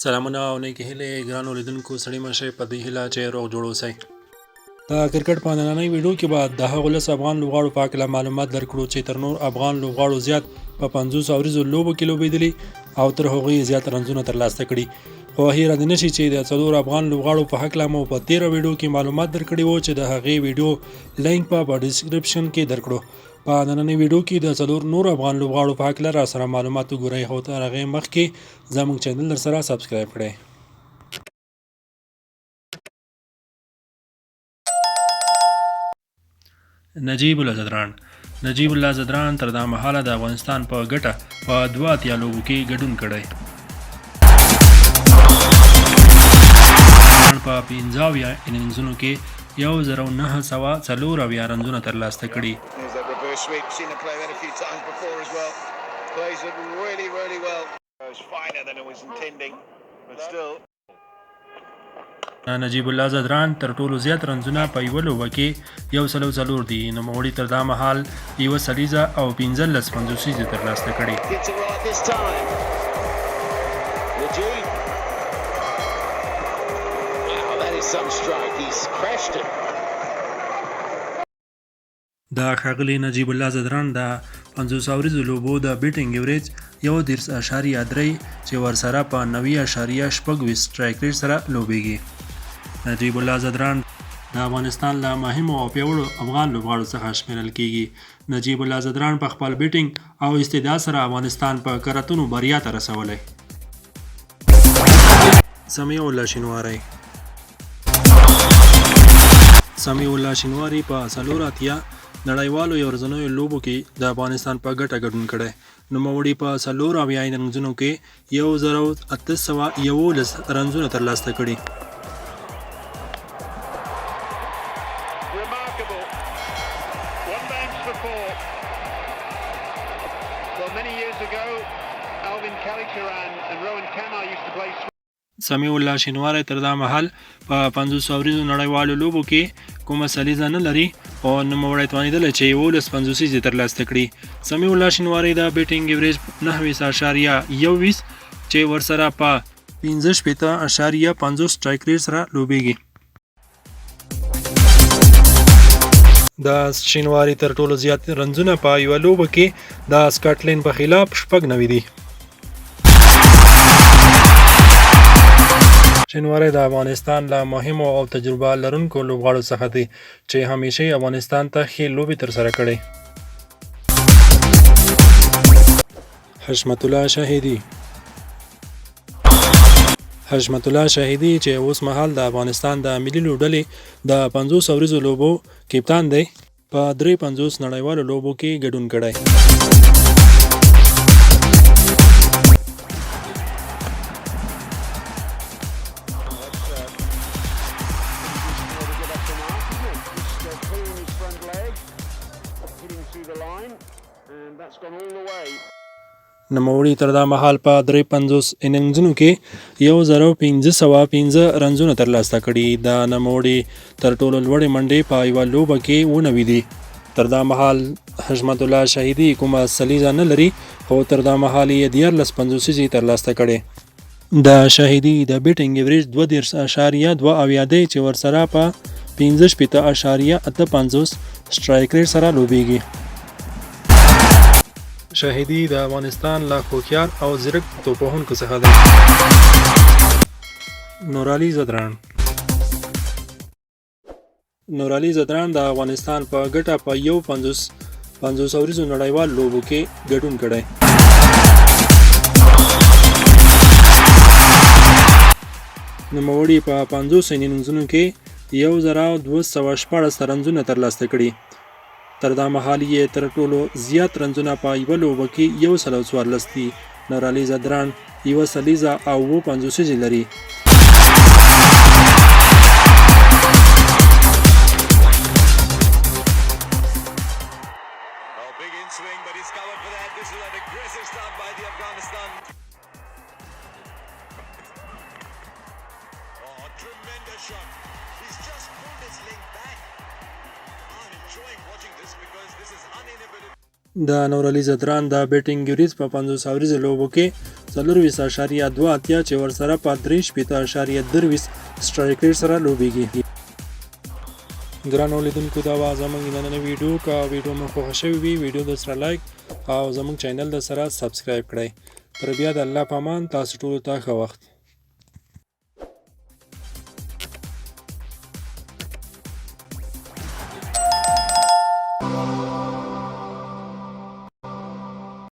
سلامونه او نیکې هیلې ګرانو لیدونکو سړي مشئ په دې هیله چې روغ جوړ اوسئ. د کرکټ په نننۍ ویډیو کې به د هغو 10 افغان لوبغاړو په هکله معلومات درکړو چې تر نور افغان لوبغاړو زیات په 50 اوریزو لوبو کې لوبېدلي او تر هغوی زیات رنزونه ترلاسه کړي. خو هیره دې نشي چې د 4 افغان لوبغاړو په هکله مو په 13 ویډیو کې معلومات درکړي وو چې د هغې ویډیو لینک په ډسکرپشن کې درکړو. په نننۍ ویډیو کې د 4 نور افغان لوبغاړو په هکله را سره معلومات وګورئ، خو تر هغې مخکې زموږ چینل در سره سبسکرایب کړئ. نجیب الله زدران تر دا مهاله د افغانستان په ګټه په 82 لوبو کې ګډون کړی. په 15 اننګزونو کې 1940 رنزونه ترلاسه کړي. نجیب الله زدران تر ټولو زیات رنزونه په یوه لوبه کې 104 دي. نوموړي تر دا مهال 1 سلیزه او 15 پنځوسیزې ترلاسه کړي. د ښاغلي نجیب الله زدران د 50 اوریزو لوبو د بیټینګ ایوریج 1.3 چې ورسره په 90.6 سټرایک ریټ سره لوبیږي. نجیب الله زدران د افغانستان له مهمو او پیاوړو افغان لوبغاړو څخه شمیرل کیږي. نجیب الله زدران په خپل بیټینګ او استعداد سره افغانستان په کرتونو بریا ته رسولی. سمیع الله شینواري په 4 نړیوالو یو ورځنیو لوبو کې د افغانستان په ګټه ګډون کړی. نوموړي په 4 اننګزونو کې 1811 رنزونه ترلاسه کړي. سمیع الله شینواری تر دا مهال په 500 اوریزو نړیوالو لوبو کې کومه سلیزه نه لري او نوموړی توانېدلی چې 11 پنځوسیزې ترلاسه کړي. سمیع الله شینواری د بیټینګ ایوریج 9.21 چې ورسره په 15.50 سټرایک ریټ سره لوبیږي. د شینواری تر ټولو زیات رنزونه په یوه لوبه کې د سکاټلینډ په خلاف 90 دي. شینواری د افغانستان له مهمو او تجربه لرونکو لوبغاړو څخه دی چې همیشه افغانستان ته ښې لوبې ترسره کړي. حشمت الله شاهدي چې اوس مهال د افغانستان د ملي لوبډلې د 50 اوریزو لوبو کپتان دی، په 53 نړیوالو لوبو کې ګډون کړی. نوموړي تر دا مهال په 53 اننګزونو کې 1515 رنزونه ترلاسه کړي. د نوموړي تر ټولو لوړې منډې په یوه لوبه کې 19 دي. تر دا مهال حشمت الله شاهدي کومه سلیزه نه لري، خو تر دا مهال یې 14 پنځوسیزې ترلاسه کړي. د شاهدي د بیټینګ ایوریج 2.2 دی چې ورسره په 15.58 سټرایک ریټ سره لوبیږي. شاهدي د افغانستان له هوښیار او ځیرک توپوهونکو څخه دی. نورعلي زدران د افغانستان په ګټه په 50 اوریزو نړیوال لوبو کې ګډون کړی. نوموړي په 50 اننګزونو کې 1214 رنزونه ترلاسه کړي. تر دا مهال یې تر ټولو زیات رنزونه په یوه لوبه کې 114 دي. نورعلي زدران 1 سلیزه او 7 پنځوسیزې لري. د نورعلي ځدران د بیټینګ ګریز په 50 اوریزو لوبو کې 24.28 چې ورسره په 63.23 سټرایک ریټ سره لوبیږي. ګرانو لیدونکو دا وه زموږ نننۍ ویډیو. که ویډیو مو خوښه شوې وي ویډیو د سره لایک او زموږ چینل د سره سبسکرایب کړئ. تر بیا د الله په امان. تاسو ټولو ته ښه وخت.